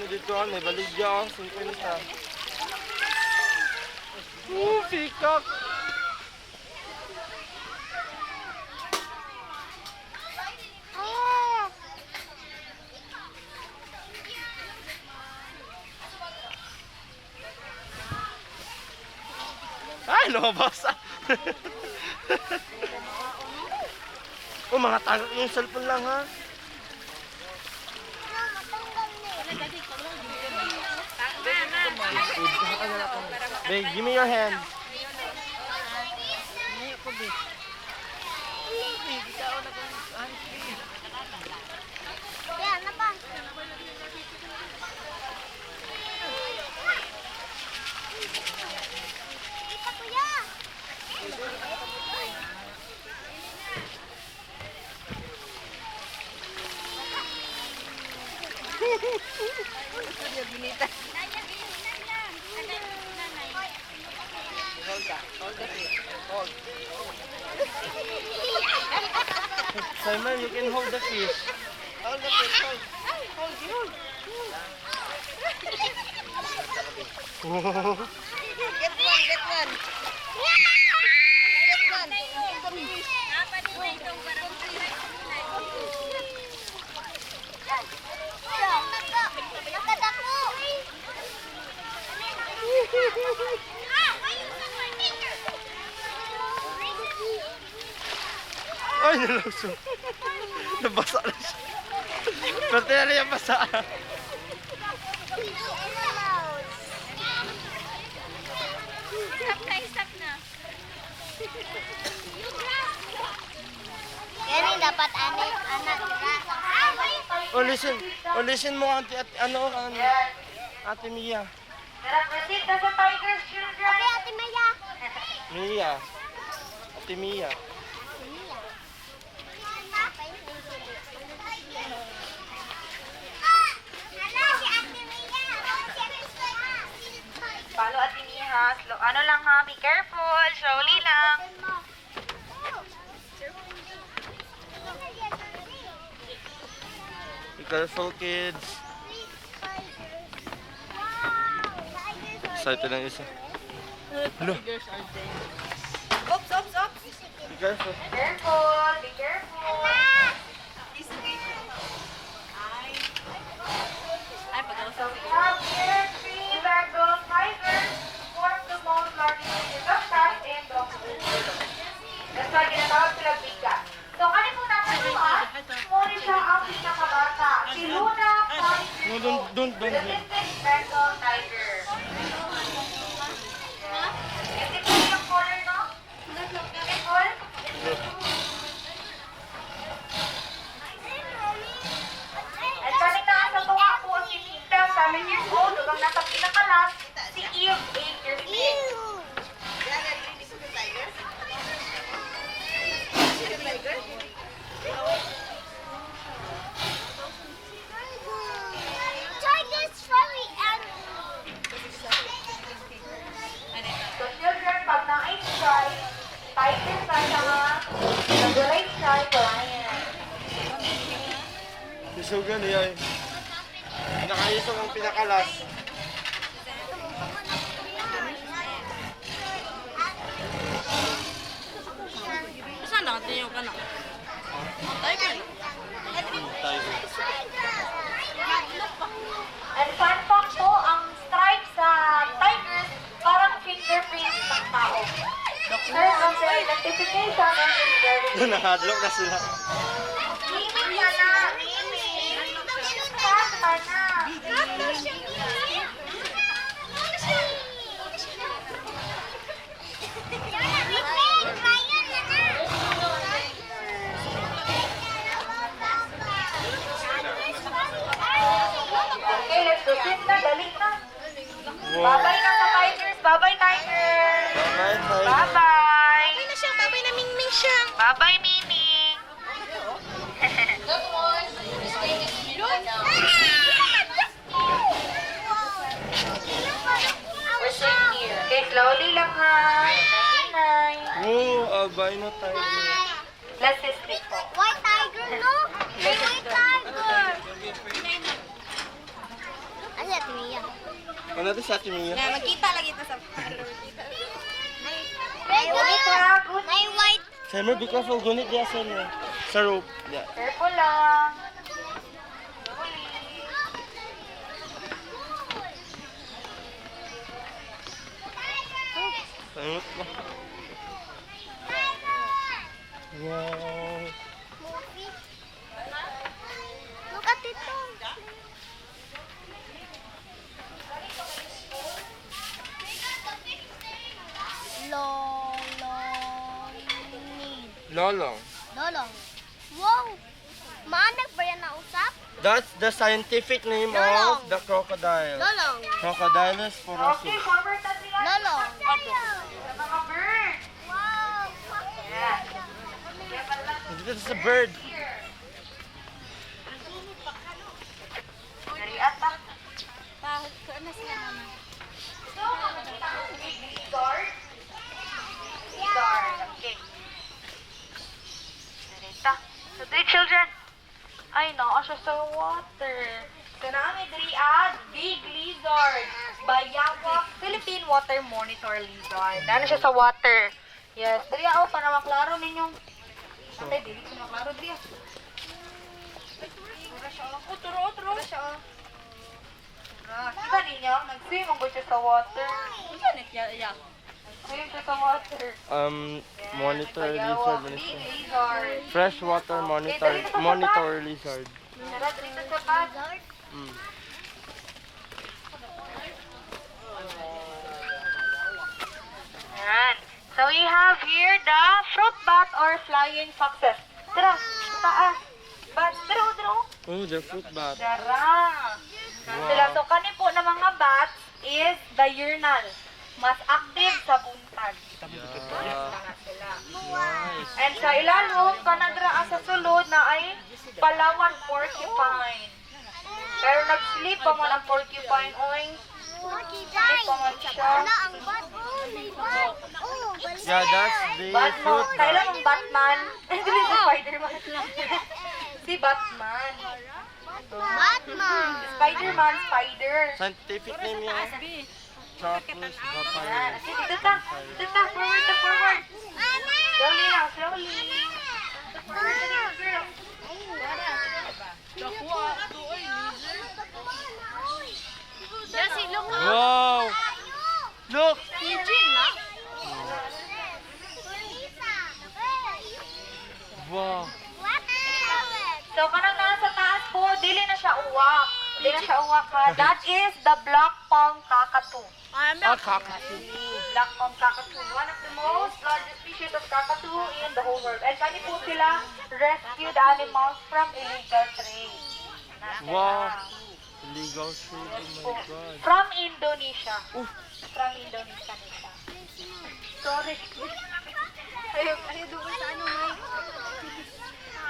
mo dito, may baligya, 50. Peacock! Ay, lumabas ah! Oh, mga tagak yung cellphone lang ha. Babe, give me your hand. Simon, you can hold the fish. Hold the fish, hold. Hold. Get one. Get one. Ay, nalagso. Nabasa na siya. Pwerte na rin yung basa. Stop na. Yan yung dapat anak. Listen mo, Ate Mia. Okay, Ate Maya. Ate Mia. Follow at ha. Slow. Ano lang ha, be careful. Slowly lang. Be careful, kids. Excited ng isa. Hello. Oops. Be careful. Be careful. So we have here 3 Bengal tigers, one of the most largest species of cats in the world. That's why ginatawag sila bika. So kani po naman naman, ngunit siya ang pinakabata. Si Luna No, don't. the Pacific Bengal tiger. Beautiful yung color, no? Beautiful? At kanina sa tunga po si Tita, 7 years old, hanggang nasa pinakalas, si Eve, 8 years old. So children, pag na-age try, tiger sa mga nag-relate try, lion. Isugan niya eh. Nakayusong ang pinakalas. Saan natin yung kanak? Tiger. Tiger. And fun fact po, ang stripe sa tigers, parang fingerprints ng tao. Serve as their identification and is very Nakadlock na sila. Mimik ka na! Mimik! Cut ka na! Okay, let's proceed na. Dali na. Wow. Bye-bye na sa tigers. Bye-bye, tigers. Bye, Tiger. Bye-bye. Babay na siya, babay na Mingming siya. Bye-bye, Mimi. We're sitting here. Okay, slowly lang ha. Nanay. Oh, albino tiger. Let's just stick po. White tiger, no? May white tiger. Ate Mia. Ano to sa atin niya? Na, magkita lagi ito sa... May white. May white. Summer, be careful. Gunit diya, Summer. Sa rope. Yeah. Careful lang. Samot ba? Wow. Look at it. Lolong. Lolong. Wow. Maanak ba yan na usap? That's the scientific name Lolong. of the crocodile. Lolong. Crocodilus Okay, porosus. forward na sila. Lolong. Sa mga bird. Wow. Yeah. This is a bird. Dari atas. Pahit ko na sila mama. So, makikita ko si Big Lizard. Lizard, okay. Narita. So, three children. Ay, naa siya sa water. So, namin diri Big Lizard. Bayawak Philippine Water Monitor Lizard. Nana siya sa water. Yes, diri ako para maklaro ninyong. Ate, dili ko maklaro diri. Tura siya, oh. Turo siya, oh. Kita ninyo, nag-swim ang siya sa water. Ano ya? Swim siya sa water. Monitor Bayawak, lizard. Big Lizard. Freshwater monitor lizard. Tara, dito sa pad. Mm. Ayan. So we have here the fruit bat or flying foxes. Tara, taas. Bat, tara. Oh, the fruit bat. Tara. Sila, so kani po na mga bats is diurnal. Mas active sa buntag. Yeah. Sila. Nice. And sa ilalom, kanadra sa sulod na ay Palawan porcupine. Pero nag-sleep pa man ang porcupine, oy. Sleep pa man siya. ang bat. Oh, may bat. Oh, Yeah, that's the Batman. fruit bat. Kailan ang Batman? Hindi si Spider-Man. Si Batman. Batman. Spider-Man, spider. Scientific name niya. Chocus Ayan. papyrus. Sige, dito ta. Forward. Slowly lang, slowly. Forward na dito, girl. Wow! Look! Wow! So, kanang nasa taas po, dili na siya uwak. Ha. That is the black palm cockatoo. Kakatu. Black palm cockatoo. One of the most largest species of cockatoo in the whole world. And kani po sila rescued animals from illegal trade. Wow! Illegal trade, oh my God. From Indonesia. From Indonesia nila. Sorry. Ayaw doon sa ano,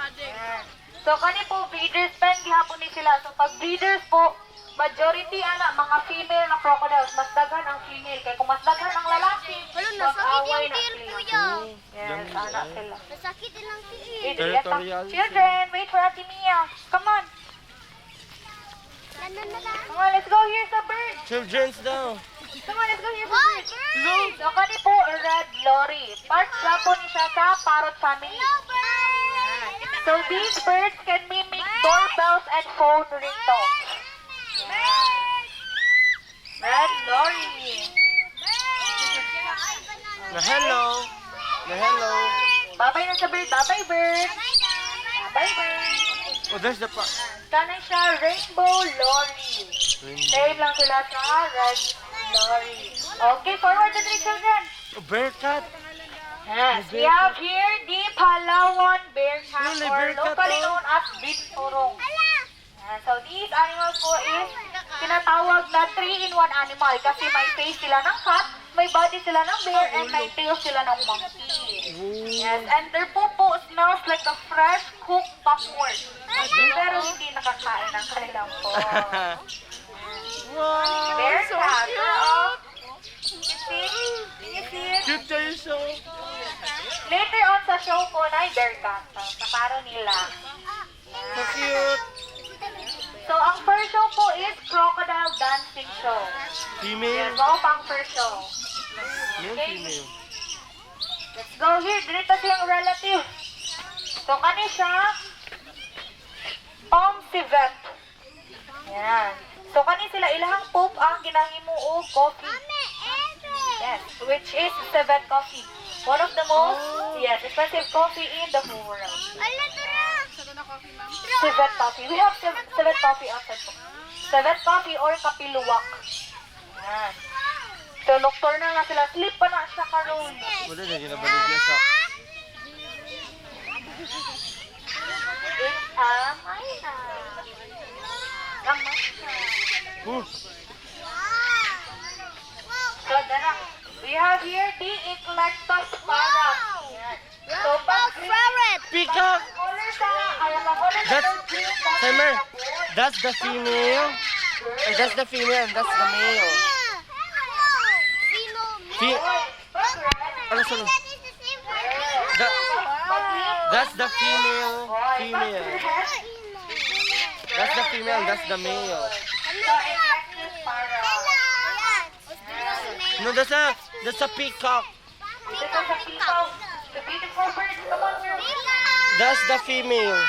Ayan. So, kani po, breeders pen, gihapon ni sila. So, pag breeders po, majority, mga female na crocodiles, mas daghan ang female. Kaya kung mas daghan ang lalaki, mag-away na sila. Yes, anak sila. Nasakit ilang tiil. Territorial. Children, wait for Ate Mia. Come on. Come on, let's go here sa bird. Children's daw. Come on, let's go here sa bird. So, kani po, red lorry. Part sa po ni siya sa parrot family. So, these birds can mimic doorbells and phone ringtones. Red lorry. Na hello. Na hello. Bye-bye na sa bird. Bye-bye, bird. Bye-bye, bird. Oh, there's the pa. Kanay siya, rainbow lorry. Same lang sila sa red lorry. Okay, forward to the children. Oh, bear cat. Yes, we have here the Palawan bear cat Really, or bear cat, locally oh. known as binturong. So these animals po is tinatawag na 3-in-1 animal kasi may face sila ng cat, may body sila ng bear, and may tail sila ng monkey. Yes, and their popo smells like a fresh cooked popcorn. Pero hindi nakakain ng kanilang po. Wow! Bear cat, oh. You see? You see it? Cute kayo siya. Later on sa show po na bear cat. Sa paro nila. So cute. So, ang first show po is Crocodile Dancing Show. Female. Go pang first show. Male, female. Let's go here. Dito siyang relative. So, kani siya? Pom Civet. Yan. So, kani sila ilahang poop ang ginahimuog coffee. Yes, which is Civet coffee. One of the most, expensive coffee in the whole world. Civet coffee. We have Civet coffee outside po. Civet coffee or kapiluwak. Yan. So, nocturnal na sila. Sleep pa na siya karon. Wala na ginabaligya sa... It's a Mayna. So, darang. We have here the Eclectus parrot. Yan. So, pag Peacock! color sa, Timer, that's the female. That's the female, that's the male. Ano sa... That's the female. Female. That's the female, that's the male. No, that's a peacock. Ito sa peacock. The beautiful bird. Come on, girl. That's the female.